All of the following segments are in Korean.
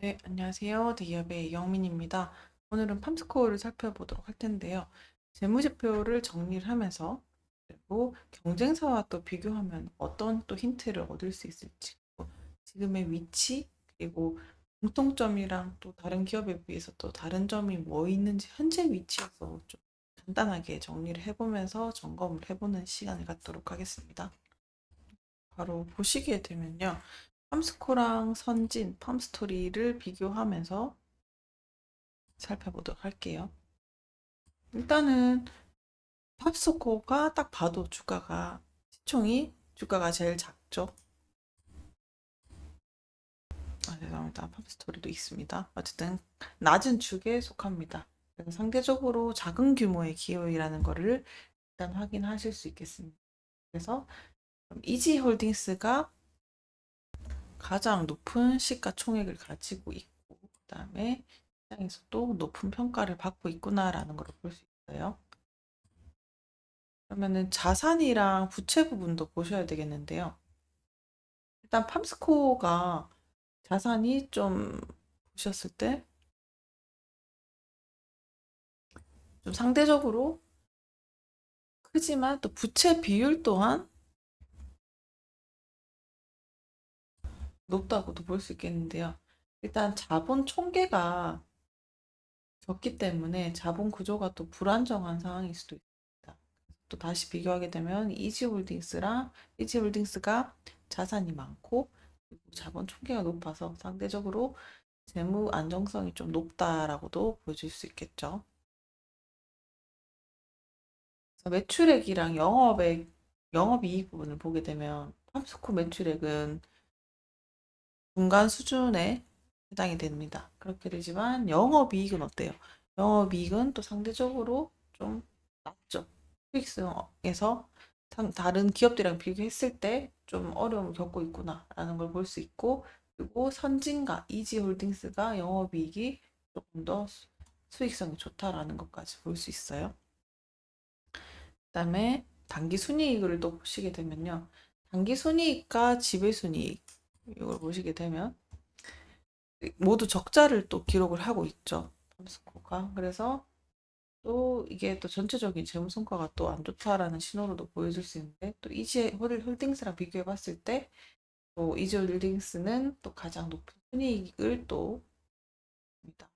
네, 안녕하세요. 대기업의 이영민입니다. 오늘은 팜스코어를 살펴보도록 할 텐데요. 재무제표를 정리를 하면서 그리고 경쟁사와 또 비교하면 어떤 또 힌트를 얻을 수 있을지, 또 지금의 위치, 그리고 공통점이랑 또 다른 기업에 비해서 또 다른 점이 뭐 있는지 현재 위치에서 좀 간단하게 정리를 해보면서 점검을 해보는 시간을 갖도록 하겠습니다. 바로 보시게 되면요. 팜스코랑 선진, 팜스토리를 비교하면서 살펴보도록 할게요. 일단은 팝스코가 딱 봐도 시총이 주가가 제일 작죠. 죄송합니다. 팝스토리도 있습니다. 어쨌든 낮은 축에 속합니다. 그래서 상대적으로 작은 규모의 기업이라는 거를 일단 확인하실 수 있겠습니다. 그래서 이지홀딩스가 가장 높은 시가총액을 가지고 있고, 그다음에 시장에서도 높은 평가를 받고 있구나라는 걸 볼 수 있어요. 그러면은 자산이랑 부채 부분도 보셔야 되겠는데요. 일단 팜스코어가 자산이 좀 보셨을 때 좀 상대적으로 크지만 또 부채 비율 또한 높다고도 볼 수 있겠는데요. 일단 자본 총계가 적기 때문에 자본 구조가 또 불안정한 상황일 수도 있습니다. 또 다시 비교하게 되면 이지홀딩스가 자산이 많고 그리고 자본 총계가 높아서 상대적으로 재무 안정성이 좀 높다라고도 보여줄 수 있겠죠. 그래서 매출액이랑 영업이익 부분을 보게 되면 팜스코 매출액은 중간 수준에 해당이 됩니다. 그렇게 되지만 영업이익은 어때요? 영업이익은 또 상대적으로 좀 낮죠. 수익성에서 다른 기업들이랑 비교했을 때 좀 어려움을 겪고 있구나라는 걸 볼 수 있고, 그리고 선진과 이지홀딩스가 영업이익이 조금 더 수익성이 좋다라는 것까지 볼 수 있어요. 그다음에 단기 순이익을 또 보시게 되면요. 단기 순이익과 지배 순이익 이걸 보시게 되면 모두 적자를 또 기록을 하고 있죠. 팜스코가. 그래서 또 이게 또 전체적인 재무 성과가 또 안 좋다라는 신호로도 보여줄 수 있는데, 또 홀딩스랑 비교해 봤을 때 또 이지 홀딩스는 또 가장 높은 순이익을 또 봅니다.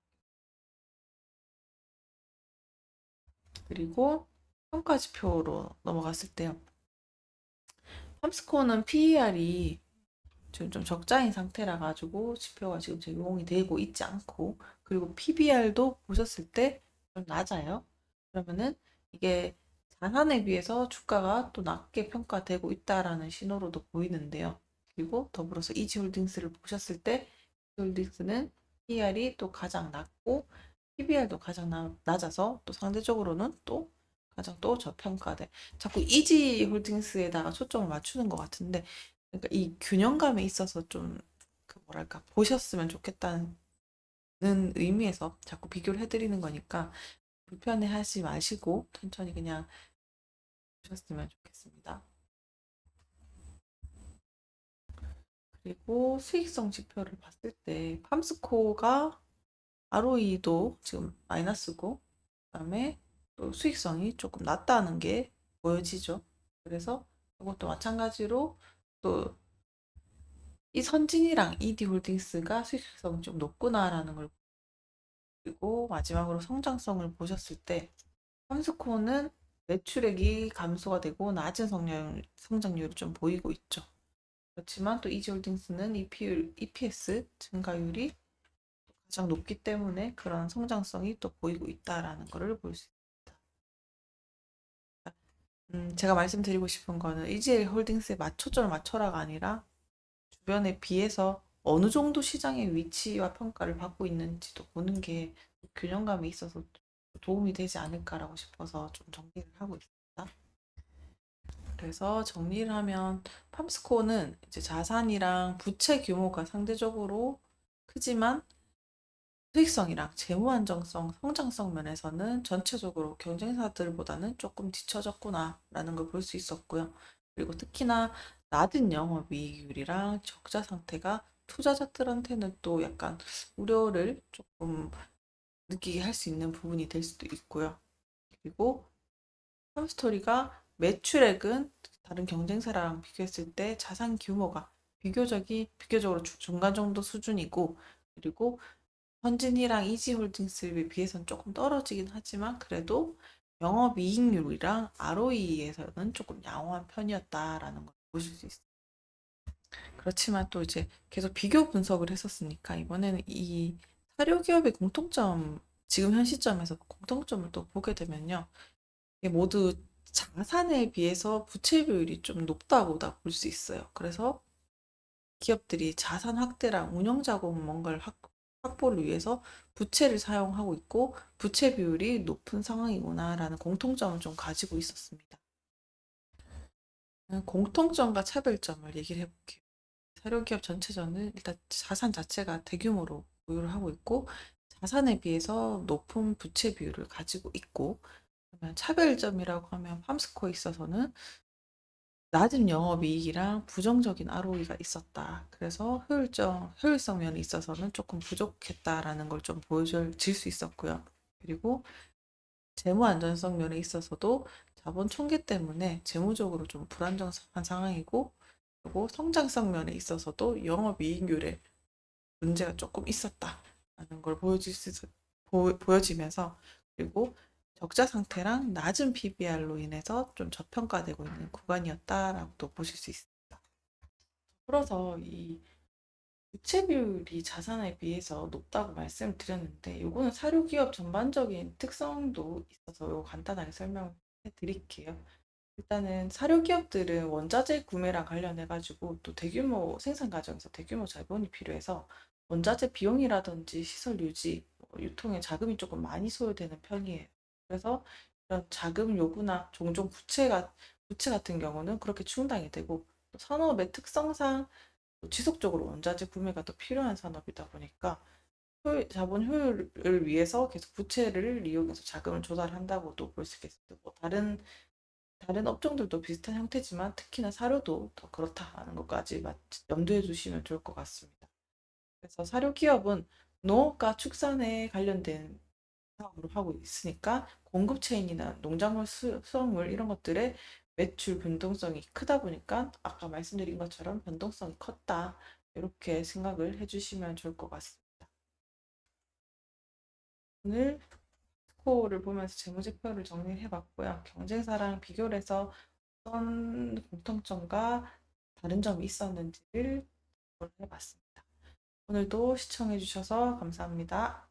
그리고 평가 지표로 넘어갔을 때요. 팜스코는 PER이 지금 좀 적자인 상태라 가지고 지표가 지금 제공이 되고 있지 않고, 그리고 PBR도 보셨을 때 좀 낮아요. 그러면은 이게 자산에 비해서 주가가 또 낮게 평가되고 있다라는 신호로도 보이는데요. 그리고 더불어서 이지홀딩스를 보셨을 때 이지홀딩스는 PER이 또 가장 낮고 PBR도 가장 낮아서 또 상대적으로는 또 가장 또 저평가돼. 자꾸 이지홀딩스에다가 초점을 맞추는 것 같은데, 그러니까 이 균형감에 있어서 좀 그 뭐랄까 보셨으면 좋겠다는 의미에서 자꾸 비교를 해드리는 거니까 불편해하지 마시고 천천히 그냥 보셨으면 좋겠습니다. 그리고 수익성 지표를 봤을 때 팜스코가 ROE도 지금 마이너스고, 그다음에 또 수익성이 조금 낮다는 게 보여지죠. 그래서 이것도 마찬가지로 또 이 선진이랑 이디홀딩스가 수익성이 좀 높구나라는 걸, 그리고 마지막으로 성장성을 보셨을 때 팜스코는 매출액이 감소가 되고 낮은 성장률을 좀 보이고 있죠. 그렇지만 또 이지홀딩스는 EPS 증가율이 가장 높기 때문에 그런 성장성이 또 보이고 있다라는 것을 볼 수 있습니다. 제가 말씀드리고 싶은 거는 이지홀딩스에 초점을 맞춰라가 아니라 주변에 비해서 어느 정도 시장의 위치와 평가를 받고 있는지도 보는 게 균형감이 있어서 도움이 되지 않을까라고 싶어서 좀 정리를 하고 있습니다. 그래서 정리를 하면 팜스코는 이제 자산이랑 부채 규모가 상대적으로 크지만 수익성이랑 재무 안정성, 성장성 면에서는 전체적으로 경쟁사들보다는 조금 뒤처졌구나라는 걸 볼 수 있었고요. 그리고 특히나 낮은 영업이익률이랑 적자 상태가 투자자들한테는 또 약간 우려를 조금 느끼게 할 수 있는 부분이 될 수도 있고요. 그리고 팜스토리가 매출액은 다른 경쟁사랑 비교했을 때 자산 규모가 비교적으로 중간 정도 수준이고, 그리고 현진이랑 이지홀딩스에 비해서는 조금 떨어지긴 하지만 그래도 영업이익률이랑 ROE에서는 조금 양호한 편이었다라는 걸 보실 수 있어요. 그렇지만 또 이제 계속 비교 분석을 했었으니까 이번에는 이 사료 기업의 공통점, 지금 현 시점에서 공통점을 또 보게 되면요. 이게 모두 자산에 비해서 부채 비율이 좀 높다고 다 볼 수 있어요. 그래서 기업들이 자산 확대랑 운영 자금 뭔가를 확보를 위해서 부채를 사용하고 있고 부채 비율이 높은 상황이구나라는 공통점을 좀 가지고 있었습니다. 공통점과 차별점을 얘기를 해볼게요. 사료기업 전체전은 일단 자산 자체가 대규모로 보유를 하고 있고 자산에 비해서 높은 부채 비율을 가지고 있고, 그러면 차별점이라고 하면 팜스코에 있어서는 낮은 영업이익이랑 부정적인 ROE가 있었다. 그래서 효율성 면에 있어서는 조금 부족했다라는 걸 좀 보여질 수 있었고요. 그리고 재무 안전성 면에 있어서도 자본 총계 때문에 재무적으로 좀 불안정한 상황이고, 그리고 성장성 면에 있어서도 영업이익률에 문제가 조금 있었다라는 걸 보여지면서, 그리고 적자 상태랑 낮은 PBR로 인해서 좀 저평가되고 있는 구간이었다라고도 보실 수 있습니다. 그래서 이 부채 비율이 자산에 비해서 높다고 말씀을 드렸는데, 요거는 사료기업 전반적인 특성도 있어서 요거 간단하게 설명해 드릴게요. 일단은 사료기업들은 원자재 구매랑 관련해 가지고 또 대규모 생산 과정에서 대규모 자본이 필요해서 원자재 비용이라든지 시설 유지, 유통에 자금이 조금 많이 소요되는 편이에요. 그래서 이런 자금 요구나 종종 부채 같은 경우는 그렇게 충당이 되고, 또 산업의 특성상 또 지속적으로 원자재 구매가 또 필요한 산업이다 보니까 자본 효율을 위해서 계속 부채를 이용해서 자금을 조달한다고도 볼 수 있겠습니다. 뭐 다른 업종들도 비슷한 형태지만 특히나 사료도 더 그렇다는 것까지 염두에 두시면 좋을 것 같습니다. 그래서 사료 기업은 농업과 축산에 관련된 사업으로 하고 있으니까 공급 체인이나 농작물 수확물 이런 것들의 매출 변동성이 크다 보니까 아까 말씀드린 것처럼 변동성이 컸다. 이렇게 생각을 해주시면 좋을 것 같습니다. 오늘 스코어를 보면서 재무제표를 정리해 봤고요. 경쟁사랑 비교를 해서 어떤 공통점과 다른 점이 있었는지를 해봤습니다. 오늘도 시청해 주셔서 감사합니다.